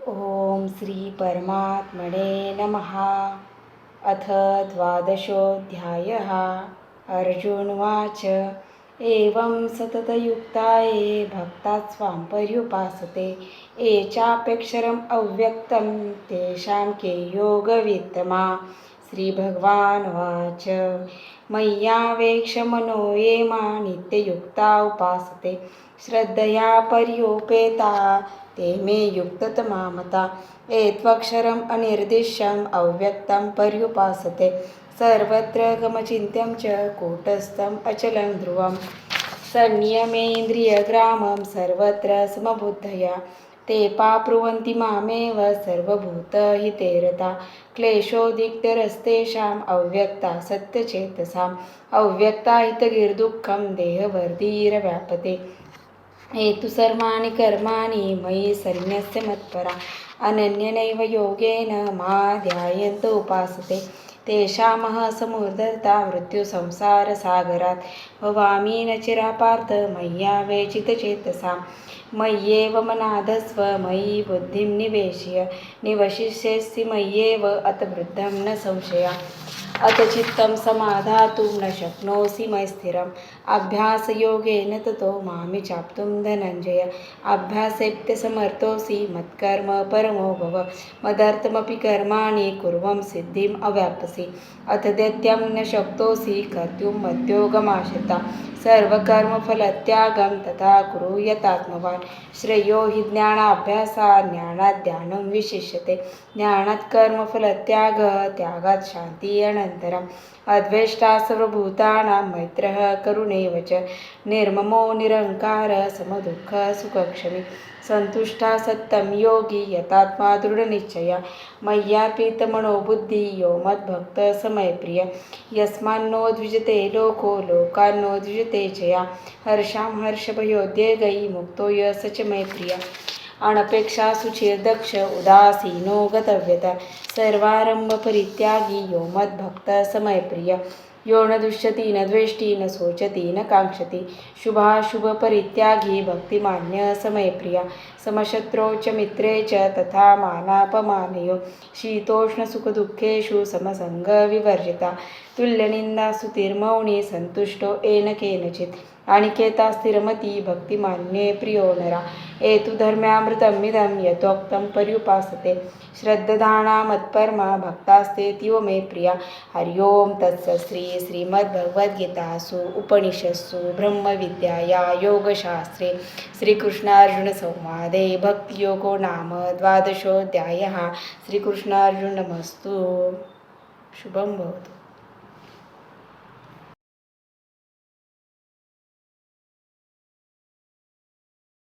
ओम श्री परमात्मने नमः। अथ द्वादशोऽध्यायः। अर्जुनवाच एवं सततयुक्ताये भक्ताः स्वां पर्युपासते ये चाप्यक्षरम् अव्यक्तं तेषां के योगवित्तमा। श्रीभगवानुवाच मय्यावेक्ष मनो ये मां नित्ययुक्ता उपासते श्रद्धया पर्योपेता ते मे युक्ततमा मता। ये त्वक्षरम् अनिर्दिश्यम् अव्यक्तं पर्युपासते सर्वत्र गमचिन्त्यं च कूटस्थम् अचलं ध्रुवम् संयमेन्द्रियग्रामं सर्वत्र समबुद्धया ते पाप्नुवन्ति मामेव सर्वभूतहिते रता। क्लेशोदिक्तरस्तेषाम् अव्यक्ता सत्यचेतसाम् अव्यक्ता हितगिर्दुःखं देहवर्धिरव्यापते। ये तु सर्वाणि कर्माणि मयि सन्न्यस्य मत्परा अनन्यनैव योगेन मा ध्यायन्त उपासते तेषामः समुद्धरता मृत्युसंसारसागरात् भवामि न चिरापार्थ मय्यावेचितचेतसां। मय्येव मनाधस्व मयि बुद्धिं निवशिष्यसि मय्येव अतवृद्धं न संशया। अथ चित्तं समाधातुं न शक्नोषि मयि स्थिरम् अभ्यासयोगेन ततो मामि चाप्तुं धनञ्जय। अभ्यासेप्यसमर्थोऽसि मत्कर्म परमो भव मदर्थमपि कर्माणि कुर्वं सिद्धिम् अवाप्स्यसि। अथ दैत्यं न शक्तोऽसि कर्तुं मद्योगमाश्रिता सर्वकर्मफलत्यागं तथा कुरु यतात्मवान्। श्रेयो हि ज्ञानाभ्यासात् ज्ञानात् ध्यानं विशिष्यते ज्ञानात् कर्मफलत्यागः त्यागात् शान्तिः अनन्तरम्। अद्वेष्टा सर्वभूतानां मैत्रः करुणैव च निर्ममो निरहङ्कारः समदुःखः सुखक्षमी सन्तुष्टा सत्तं योगी यतात्मा दृढनिश्चयः मय्यार्पितमनोबुद्धिः यो मद्भक्तः स मय्यप्रियः। यस्मान्नो द्विजते लोको लोकान्नो द्विजते च या हर्षां हर्षभयोद्वेगैः मुक्तो यः स च मय्यप्रियः। अनपेक्षा सुचिर्दक्ष उदासीनो गतव्यता सर्वारम्भपरित्यागी यो मद्भक्तः स मय्यप्रियः। यो न दुष्यति न द्वेष्टि न शोचति न काङ्क्षति शुभाशुभपरित्यागी भक्तिमान्यः स मय्यप्रियः। समशत्रौ च मित्रे च तथा मानापमानयोः शीतोष्णसुखदुःखेषु समसङ्गविवर्जिता तुल्यनिन्दास्तुतिर्मौनी सन्तुष्टो येन केनचित् अनिकेता स्थिरमती भक्तिमान्ये प्रियो नरा। एतु धर्म्यामृतमिदं यथोक्तं पर्युपासते श्रद्धाना मत्परमा भक्तास्तेतीव मे प्रिया। हरि ओम तत्सत् श्रीमद्भगवद्गीतासु उपनिषत्सु ब्रह्मविद्याया योगशास्त्रे श्रीकृष्णार्जुनसंवादे भक्तियोगो नाम द्वादशोऽध्यायः। श्रीकृष्णार्जुनमस्तु। शुभं भवतु।